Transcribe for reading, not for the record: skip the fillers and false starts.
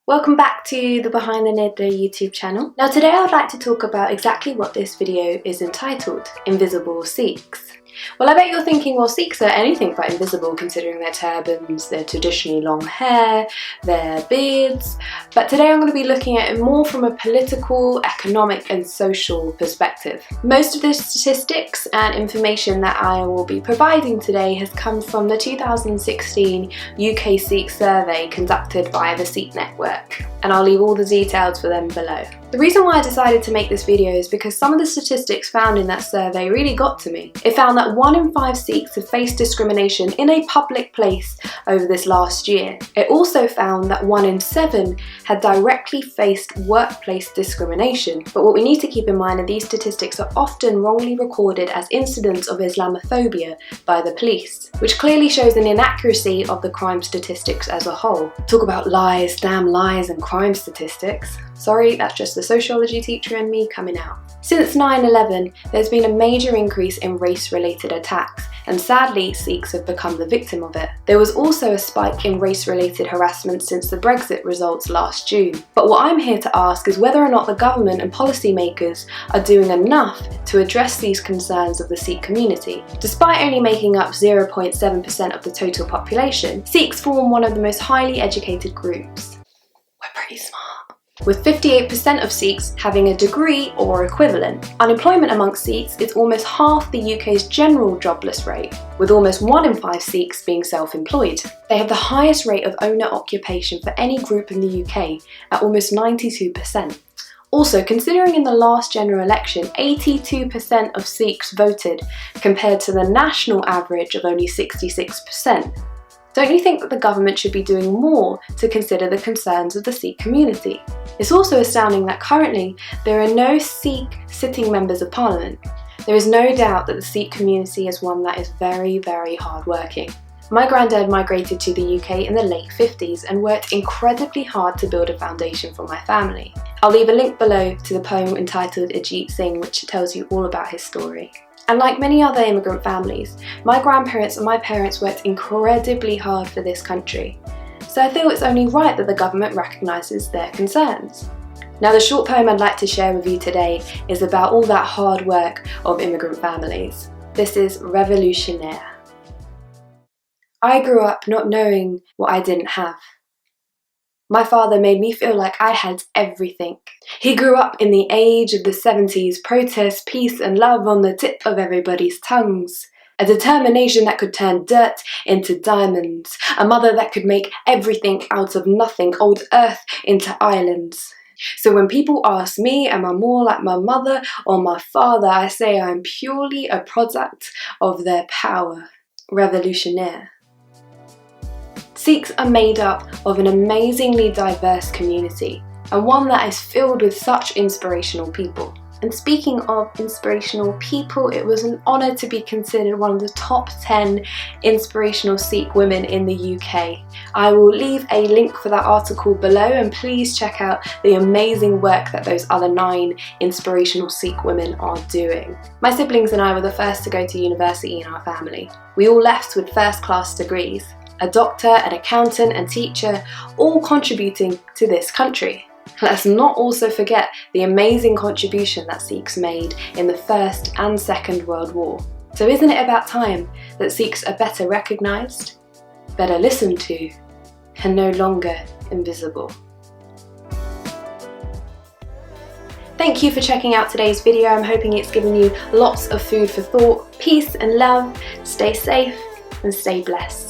Welcome back to the Behind the Netra YouTube channel. Now today I would like to talk about exactly what this video is entitled, Invisible Sikhs. Well, I bet you're thinking, well, Sikhs are anything but invisible considering their turbans, their traditionally long hair, their beards, but today I'm going to be looking at it more from a political, economic and social perspective. Most of the statistics and information that I will be providing today has come from the 2016 UK Sikh survey conducted by the Sikh network, and I'll leave all the details for them below. The reason why I decided to make this video is because some of the statistics found in that survey really got to me. It found that 1 in 5 Sikhs have faced discrimination in a public place over this last year. It also found that 1 in 7 had directly faced workplace discrimination. But what we need to keep in mind are these statistics are often wrongly recorded as incidents of Islamophobia by the police, which clearly shows an inaccuracy of the crime statistics as a whole. Talk about lies, damn lies and crime statistics. Sorry, that's just the sociology teacher in me coming out. Since 9/11, there's been a major increase in race-related attacks, and sadly, Sikhs have become the victim of it. There was also a spike in race-related harassment since the Brexit results last June. But what I'm here to ask is whether or not the government and policymakers are doing enough to address these concerns of the Sikh community. Despite only making up 0.7% of the total population, Sikhs form one of the most highly educated groups. We're pretty smart. With 58% of Sikhs having a degree or equivalent. Unemployment amongst Sikhs is almost half the UK's general jobless rate, with almost 1 in 5 Sikhs being self-employed. They have the highest rate of owner occupation for any group in the UK at almost 92%. Also, considering in the last general election, 82% of Sikhs voted compared to the national average of only 66%. Don't you think that the government should be doing more to consider the concerns of the Sikh community? It's also astounding that currently there are no Sikh sitting members of parliament. There is no doubt that the Sikh community is one that is very, very hard-working. My granddad migrated to the UK in the late 50s and worked incredibly hard to build a foundation for my family. I'll leave a link below to the poem entitled Ajit Singh, which tells you all about his story. And like many other immigrant families, my grandparents and my parents worked incredibly hard for this country. So I feel it's only right that the government recognises their concerns. Now, the short poem I'd like to share with you today is about all that hard work of immigrant families. This is Revolutionaire. I grew up not knowing what I didn't have. My father made me feel like I had everything. He grew up in the age of the 70s, protest, peace and love on the tip of everybody's tongues. A determination that could turn dirt into diamonds. A mother that could make everything out of nothing, old earth into islands. So when people ask me, am I more like my mother or my father, I say I'm purely a product of their power. Revolutionaire. Sikhs are made up of an amazingly diverse community, and one that is filled with such inspirational people. And speaking of inspirational people, it was an honour to be considered one of the top 10 inspirational Sikh women in the UK. I will leave a link for that article below, and please check out the amazing work that those other 9 inspirational Sikh women are doing. My siblings and I were the first to go to university in our family. We all left with first-class degrees. A doctor, an accountant and teacher, all contributing to this country. Let's not also forget the amazing contribution that Sikhs made in the First and Second World War. So isn't it about time that Sikhs are better recognised, better listened to, and no longer invisible? Thank you for checking out today's video. I'm hoping it's given you lots of food for thought, peace and love. Stay safe and stay blessed.